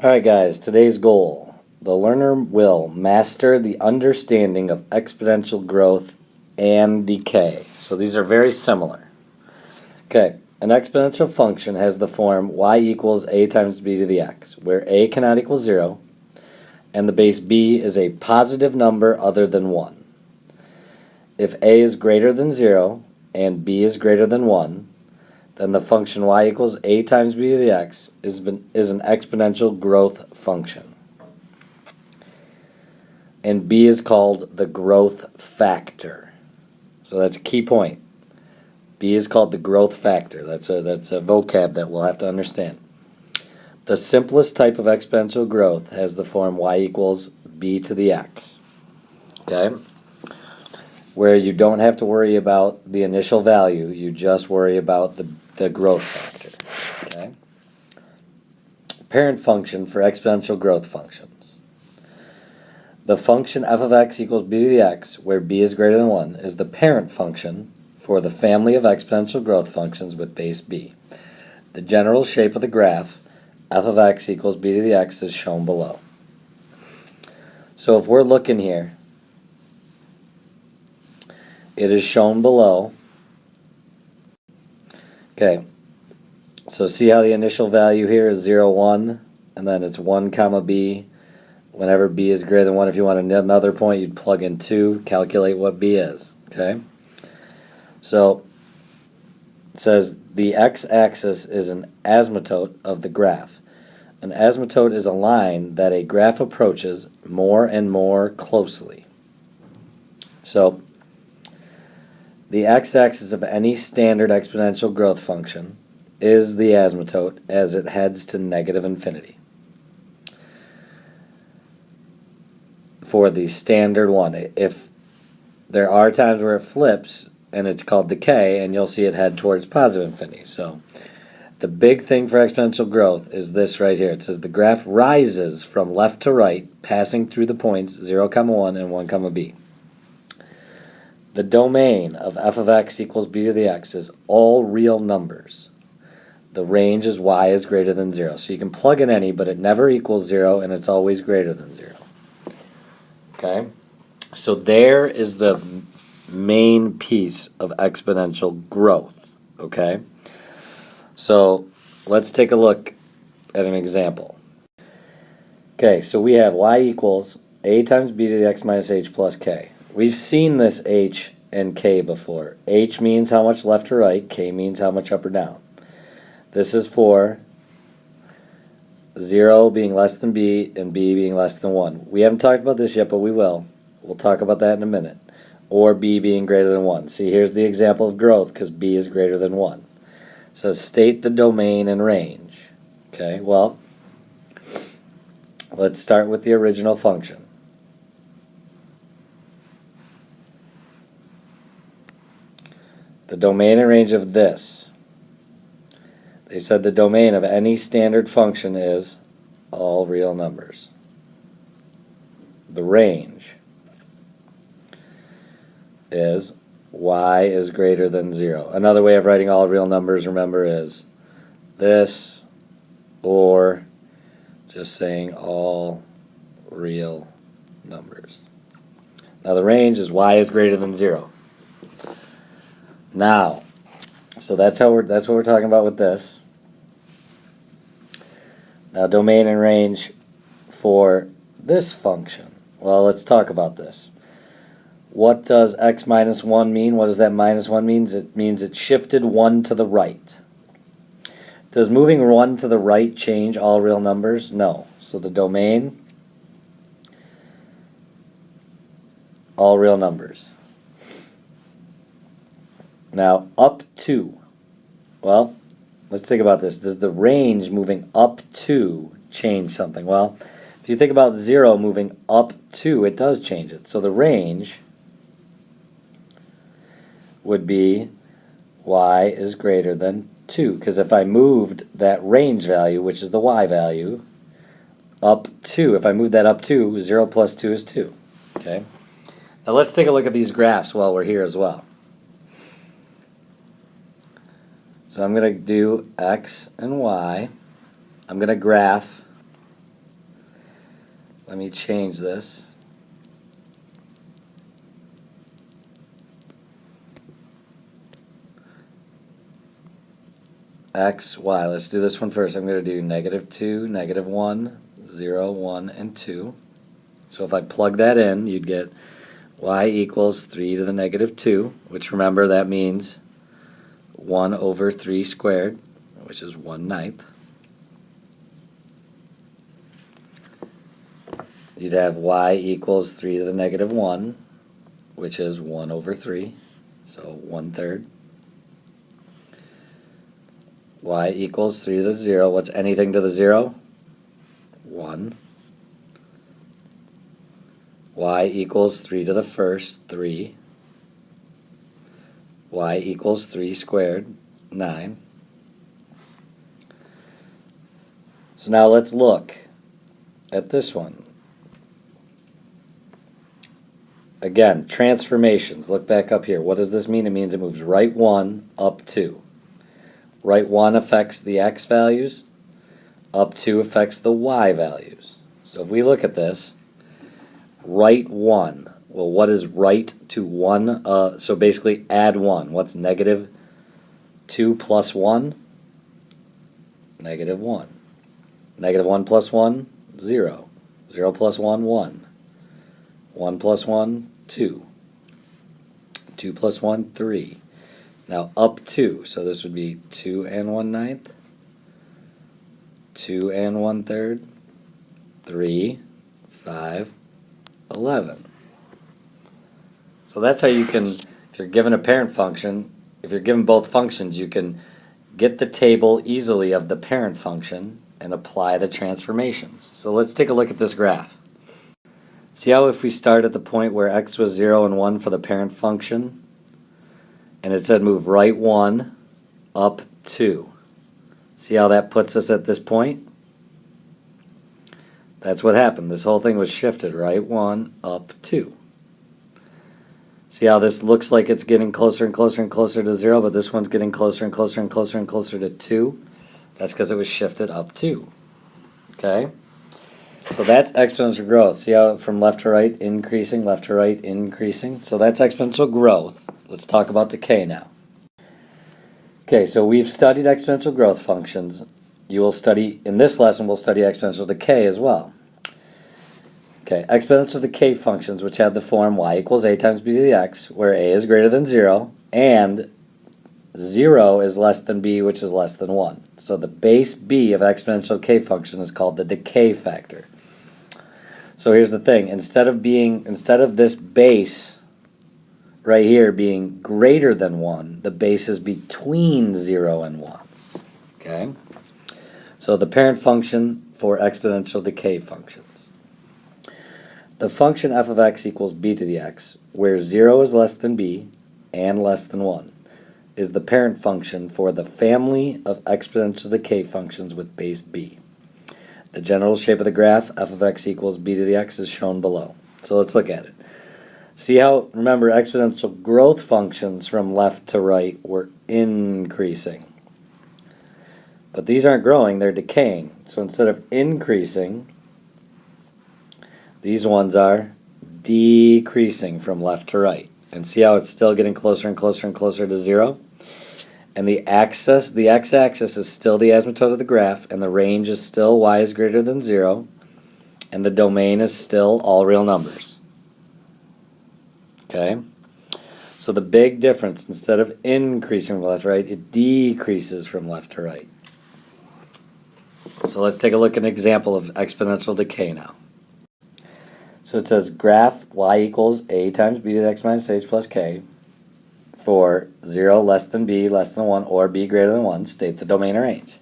Alright guys, today's goal. The learner will master the understanding of exponential growth and decay. So these are very similar. Okay, an exponential function has the form y equals a times b to the x, where a cannot equal 0, and the base b is a positive number other than 1. If a is greater than 0 and b is greater than 1, then the function y equals a times b to the x is an exponential growth function. And b is called the growth factor. So that's a key point. B is called the growth factor. That's a vocab that we'll have to understand. The simplest type of exponential growth has the form y equals b to the x. Okay? Where you don't have to worry about the initial value, you just worry about the growth factor. Okay? Parent function for exponential growth functions. The function f of x equals b to the x, where b is greater than 1, is the parent function for the family of exponential growth functions with base b. The general shape of the graph, f of x equals b to the x, is shown below. So if we're looking here, it is shown below. Okay, so see how the initial value here is 0, 1, and then it's 1 comma b. Whenever b is greater than 1, if you want another point, you'd plug in 2, calculate what b is. Okay, so it says the x-axis is an asymptote of the graph. An asymptote is a line that a graph approaches more and more closely. So the x-axis of any standard exponential growth function is the asymptote as it heads to negative infinity. For the standard one, if there are times where it flips and it's called decay, and you'll see it head towards positive infinity. So the big thing for exponential growth is this right here. It says the graph rises from left to right, passing through the points 0, 1 and 1, b. The domain of f of x equals b to the x is all real numbers. The range is y is greater than 0. So you can plug in any, but it never equals 0, and it's always greater than 0. Okay? So there is the main piece of exponential growth. Okay? So let's take a look at an example. Okay, so we have y equals a times b to the x minus h plus k. We've seen this h and k before. H means how much left to right, k means how much up or down. This is for 0 being less than b and b being less than 1. We haven't talked about this yet, but we will. We'll talk about that in a minute. Or b being greater than 1. See, here's the example of growth because b is greater than 1. So state the domain and range. Okay, well, let's start with the original function. The domain and range of this. They said the domain of any standard function is all real numbers. The range is y is greater than 0. Another way of writing all real numbers, remember, is this, or just saying all real numbers. Now the range is y is greater than 0. Now, so that's what we're talking about with this. Now domain and range for this function. Well, let's talk about this. What does x minus 1 mean? What does that minus 1 mean? It means it shifted 1 to the right. Does moving 1 to the right change all real numbers? No. So the domain, all real numbers. Now, up to. Well, let's think about this. Does the range moving up to change something? Well, if you think about 0 moving up to, it does change it. So the range would be y is greater than 2. Because if I moved that range value, which is the y value, up to, if I move that up to, 0 plus 2 is 2. Okay. Now let's take a look at these graphs while we're here as well. So I'm going to do x and y. I'm going to graph let me change this. X, Y. Let's do this one first. I'm going to do -2, -1, 0, 1, and 2. So if I plug that in, you'd get y equals 3 to the -2, which remember that means 1 over 3 squared, which is 1/9. You'd have y equals 3 to the -1, which is 1 over 3, so 1/3. Y equals 3 to the 0. What's anything to the 0? 1. Y equals 3 to the first, 3. Y equals 3 squared, 9. So now let's look at this one. Again, transformations. Look back up here. What does this mean? It means it moves right 1, up 2. Right 1 affects the x values. Up 2 affects the y values. So if we look at this, right 1. Well, what is right to 1? So basically add 1. What's -2 plus 1? -1. -1 plus 1? 0. 0 plus 1? 1. 1 plus 1? 2. 2 plus 1? 3. Now up 2, so this would be 2 and 1/9, 2 and 1/3, 3, 5, 11. So that's how you can, if you're given a parent function, if you're given both functions, you can get the table easily of the parent function and apply the transformations. So let's take a look at this graph. See how if we start at the point where x was 0 and 1 for the parent function, and it said move right 1, up 2. See how that puts us at this point? That's what happened. This whole thing was shifted, right 1, up 2. See how this looks like it's getting closer and closer and closer to 0, but this one's getting closer and closer and closer and closer to 2? That's because it was shifted up 2. Okay? So that's exponential growth. See how from left to right, increasing, left to right, increasing? So that's exponential growth. Let's talk about decay now. Okay, so we've studied exponential growth functions. You will study, in this lesson, we'll study exponential decay as well. Okay, exponential decay functions, which have the form y equals a times b to the x, where a is greater than 0, and 0 is less than b, which is less than 1. So the base b of exponential decay function is called the decay factor. So here's the thing, instead of this base right here being greater than 1, the base is between 0 and 1. Okay? So the parent function for exponential decay functions. The function f of x equals b to the x, where 0 is less than b and less than 1, is the parent function for the family of exponential decay functions with base b. The general shape of the graph, f of x equals b to the x, is shown below. So let's look at it. See how, remember, exponential growth functions from left to right were increasing. But these aren't growing, they're decaying. So instead of increasing, these ones are decreasing from left to right. And see how it's still getting closer and closer and closer to 0? And the x-axis is still the asymptote of the graph, and the range is still y is greater than 0, and the domain is still all real numbers. Okay? So the big difference, instead of increasing from left to right, it decreases from left to right. So let's take a look at an example of exponential decay now. So it says graph y equals a times b to the x minus h plus k for 0 less than b less than 1 or b greater than 1. State the domain or range.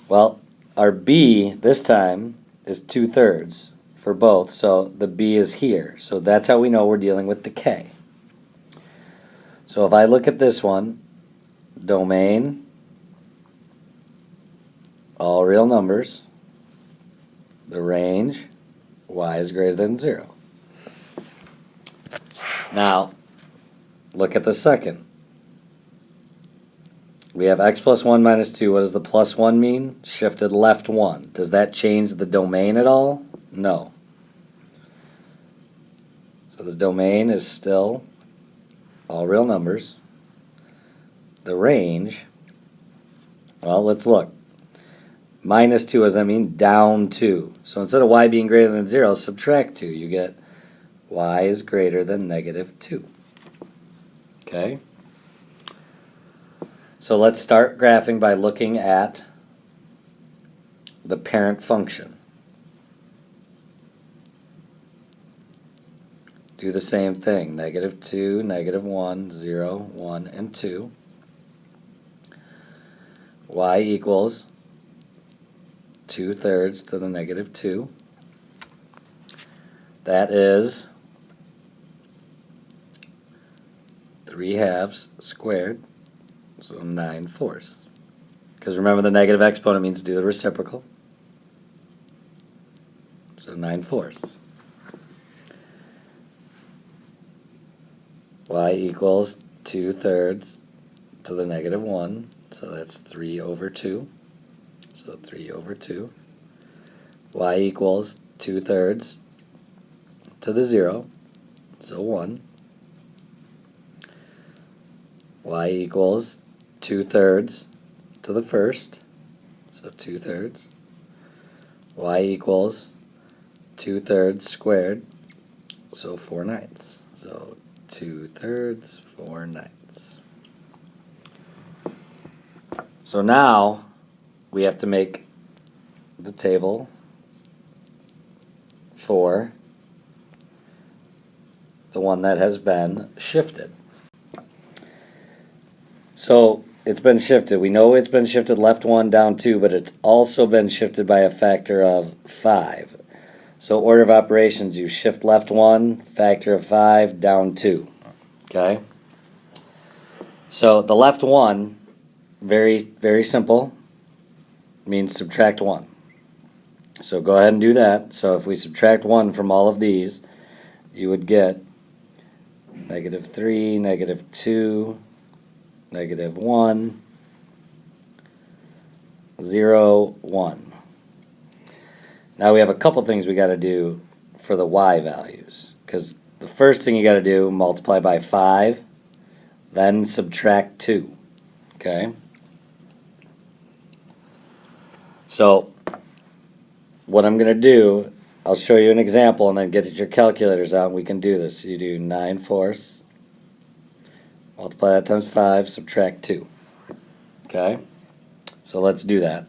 Well, our b this time is 2/3 for both, so the b is here. So that's how we know we're dealing with decay. So if I look at this one, domain, all real numbers, the range, y is greater than 0. Now, look at the second. We have x plus 1 minus 2. What does the plus 1 mean? Shifted left 1. Does that change the domain at all? No. So the domain is still all real numbers. The range, well, let's look. Minus 2, what does that mean? Down 2. So instead of y being greater than 0, subtract 2. You get y is greater than negative 2. Okay? So let's start graphing by looking at the parent function. Do the same thing. Negative 2, negative 1, 0, 1, and 2. Y equals 2/3 to the negative 2. That is 3/2 squared, so 9/4. Because remember, the negative exponent means do the reciprocal. So 9/4. Y equals 2/3 to the negative 1, so that's 3/2. So 3/2. Y equals 2/3 to the 0, so 1. Y equals 2/3 to the first, so 2/3. Y equals 2/3 squared, so 4/9. So 2/3, 4/9. So now we have to make the table for the one that has been shifted. So it's been shifted. We know it's been shifted left 1, down 2, but it's also been shifted by a factor of 5. So order of operations, you shift left 1, factor of 5, down 2. Okay? So the left 1, very, very simple, means subtract 1. So go ahead and do that. So if we subtract 1 from all of these, you would get negative 3, negative 2, negative 1, 0, 1. Now we have a couple things we got to do for the y values. Because the first thing you got to do, multiply by 5, then subtract 2. Okay? So what I'm going to do, I'll show you an example and then get your calculators out and we can do this. You do 9/4, multiply that times 5, subtract 2. Okay? So let's do that.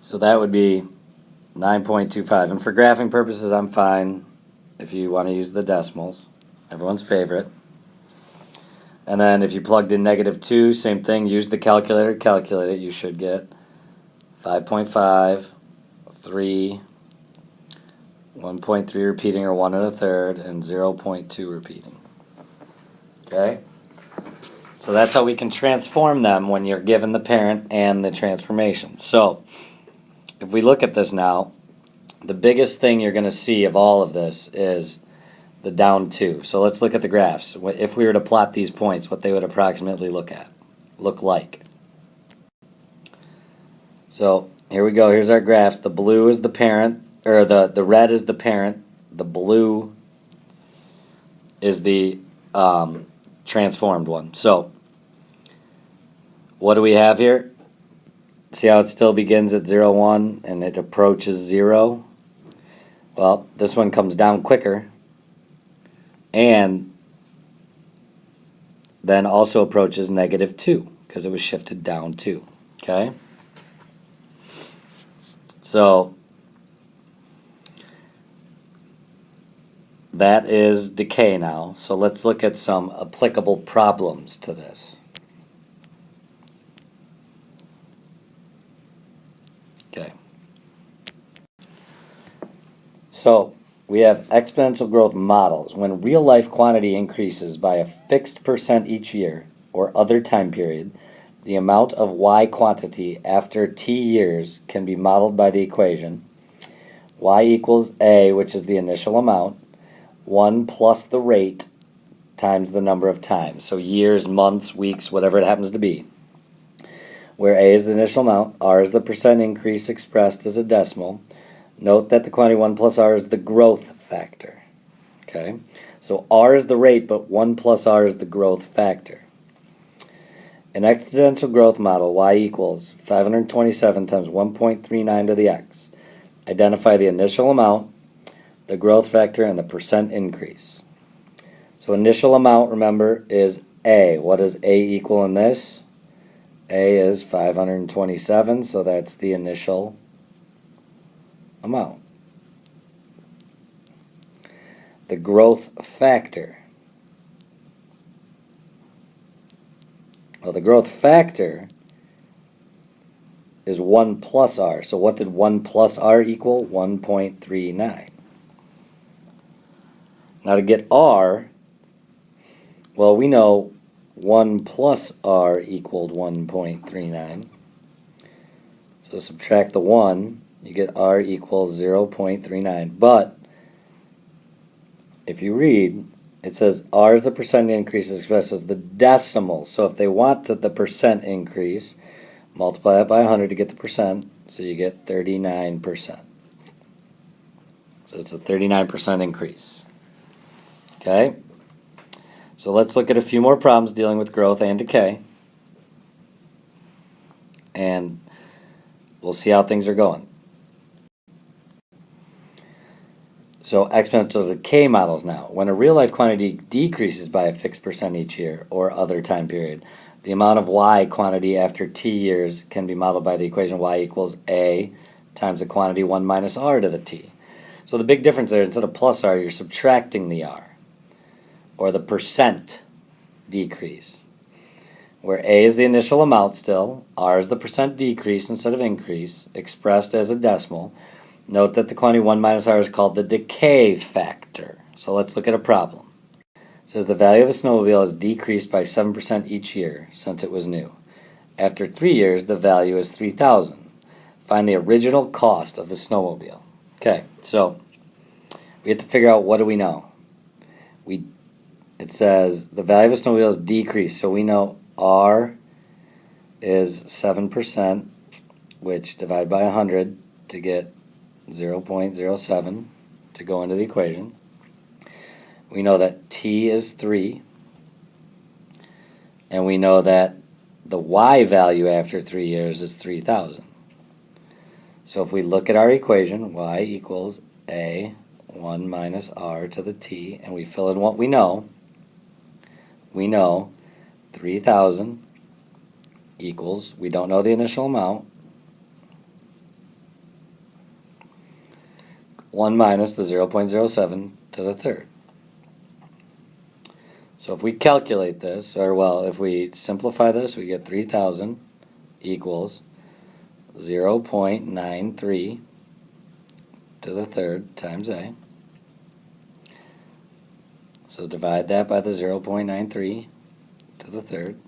So that would be 9.25. And for graphing purposes, I'm fine if you want to use the decimals. Everyone's favorite. And then if you plugged in negative 2, same thing, use the calculator, calculate it. You should get 5.5, 3, 1.3 repeating or 1 1/3, and 0.2 repeating. Okay? So that's how we can transform them when you're given the parent and the transformation. So if we look at this now, the biggest thing you're going to see of all of this is the down 2. So let's look at the graphs. If we were to plot these points, what they would approximately look like. So here we go. Here's our graphs. The blue is the parent, or the red is the parent. The blue is the transformed one. So what do we have here? See how it still begins at 0, 1 and it approaches 0? Well, this one comes down quicker and then also approaches negative 2 because it was shifted down 2. Okay? So that is decay now. So let's look at some applicable problems to this. Okay. So we have exponential growth models. When real life quantity increases by a fixed % each year or other time period, the amount of y quantity after t years can be modeled by the equation y equals a, which is the initial amount, 1 plus the rate times the number of times. So years, months, weeks, whatever it happens to be. Where a is the initial amount, r is the % increase expressed as a decimal, Note that the quantity 1 plus r is the growth factor. Okay? So r is the rate, but 1 plus r is the growth factor. An exponential growth model, y equals 527 times 1.39 to the x. Identify the initial amount, the growth factor, and the percent increase. So initial amount, remember, is A. What does A equal in this? A is 527, so that's the initial amount. The growth factor. Well, the growth factor is 1 plus r. So what did 1 plus r equal? 1.39. Now to get r, well, we know 1 plus r equaled 1.39. So subtract the 1, you get r equals 0.39. But if you read, it says r is the percent increase expressed as the decimal. So if they want the percent increase, multiply that by 100 to get the percent, so you get 39%. So it's a 39% increase. Okay? So let's look at a few more problems dealing with growth and decay. And we'll see how things are going. So exponential decay models now. When a real-life quantity decreases by a fixed percent each year or other time period, the amount of y quantity after t years can be modeled by the equation y equals a times the quantity 1 minus r to the t. So the big difference there, instead of plus r, you're subtracting the r, or the percent decrease, where a is the initial amount still, r is the percent decrease instead of increase, expressed as a decimal. Note that the quantity 1 minus r is called the decay factor. So let's look at a problem. It says the value of a snowmobile has decreased by 7% each year since it was new. After 3 years, the value is $3,000. Find the original cost of the snowmobile. Okay, so we have to figure out, what do we know? It says the value of a snowmobile has decreased, so we know r is 7%, which divide by 100 to get 0.07 to go into the equation. We know that t is 3, and we know that the y value after 3 years is 3,000. So if we look at our equation, y equals a 1 minus r to the t, and we fill in what we know 3,000 equals, we don't know the initial amount, 1 minus the 0.07 to the third. So if we calculate this, or well, if we simplify this, we get 3,000 equals 0.93 to the third times a. So divide that by the 0.93 to the third.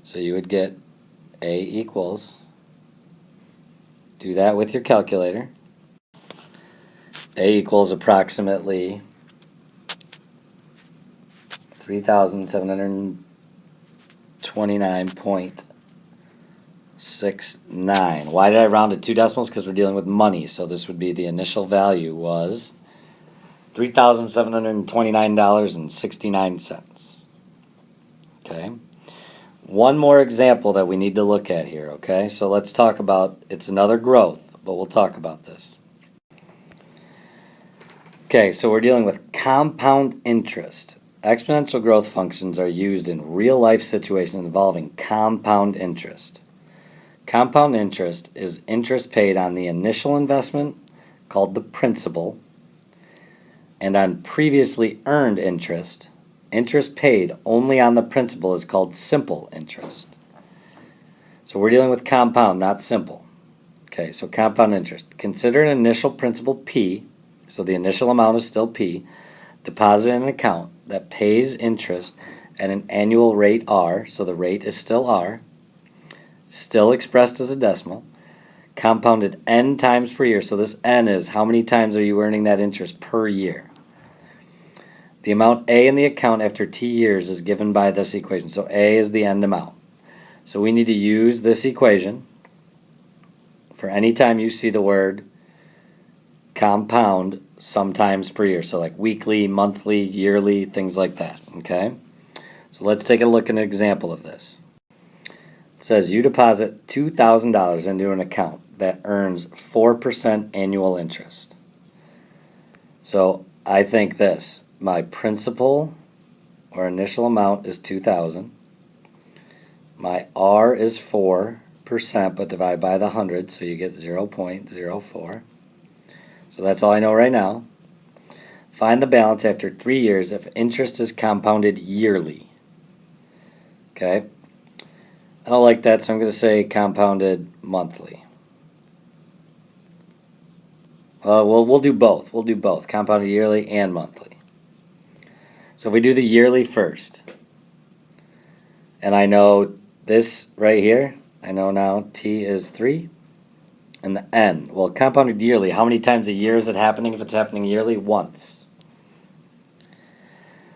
So you would get a equals, do that with your calculator, a equals approximately 3,729.69. Why did I round to 2 decimals? Because we're dealing with money. So this would be, the initial value was $3,729.69. Okay. One more example that we need to look at here. Okay. So let's talk about, it's another growth, but we'll talk about this. Okay, so we're dealing with compound interest. Exponential growth functions are used in real-life situations involving compound interest. Compound interest is interest paid on the initial investment, called the principal, and on previously earned interest, interest paid only on the principal is called simple interest. So we're dealing with compound, not simple. Okay, so compound interest. Consider an initial principal P, so the initial amount is still P, deposited in an account that pays interest at an annual rate R, so the rate is still R, still expressed as a decimal, compounded n times per year, so this n is how many times are you earning that interest per year. The amount A in the account after t years is given by this equation, so A is the end amount. So we need to use this equation, for any time you see the word compound sometimes per year. So like weekly, monthly, yearly, things like that, okay? So let's take a look at an example of this. It says you deposit $2,000 into an account that earns 4% annual interest. So I think this, my principal or initial amount is $2,000. My R is 4%, but divide by the 100, so you get 0.04. So that's all I know right now. Find the balance after 3 years if interest is compounded yearly. Okay? I don't like that, so I'm going to say compounded monthly. We'll do both. We'll do both, compounded yearly and monthly. So if we do the yearly first, and I know this right here, I know now T is 3, and the N. Well, compounded yearly, how many times a year is it happening if it's happening yearly? Once.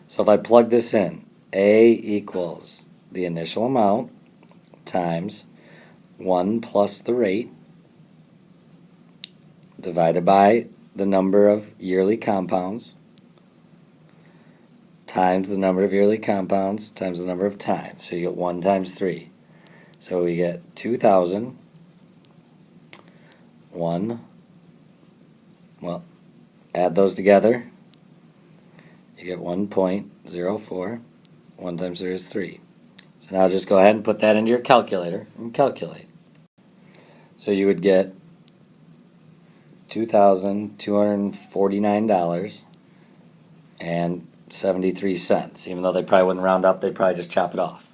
So if I plug this in, A equals the initial amount times 1 plus the rate divided by the number of yearly compounds times the number of yearly compounds times the number of times. So you get 1 times 3. So we get 2,000, 1, well, add those together, you get 1.04, 1 times 3 is 3. So now just go ahead and put that into your calculator and calculate. So you would get $2,249.73. Even though they probably wouldn't round up, they'd probably just chop it off.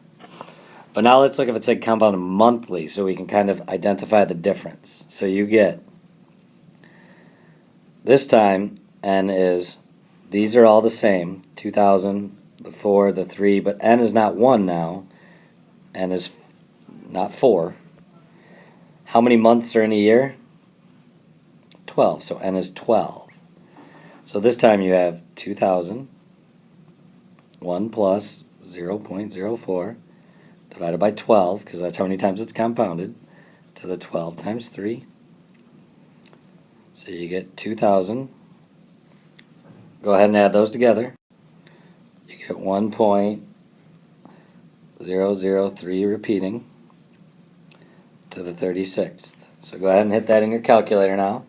But now let's look if it said compounded monthly so we can kind of identify the difference. So you get, this time, N is, these are all the same, 2,000, the 4, the 3, but N is not 1 now. N is not 4. How many months are in a year? 12, so N is 12. So this time you have 2,000, 1 plus 0.04, divided by 12, because that's how many times it's compounded, to the 12 times 3. So you get 2,000. Go ahead and add those together. You get 1.003 repeating to the 36th. So go ahead and hit that in your calculator now.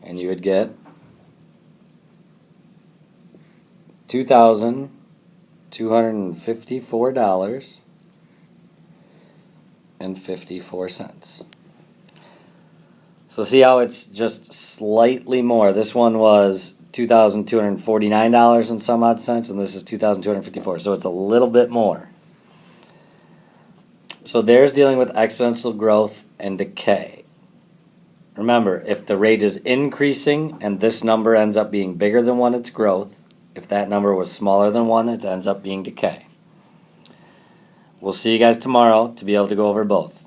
And you would get $2,254.54. So see how it's just slightly more. This one was $2,249 and some odd cents, and this is $2,254. So it's a little bit more. So there's dealing with exponential growth and decay. Remember, if the rate is increasing and this number ends up being bigger than 1, it's growth. If that number was smaller than 1, it ends up being decay. We'll see you guys tomorrow to be able to go over both.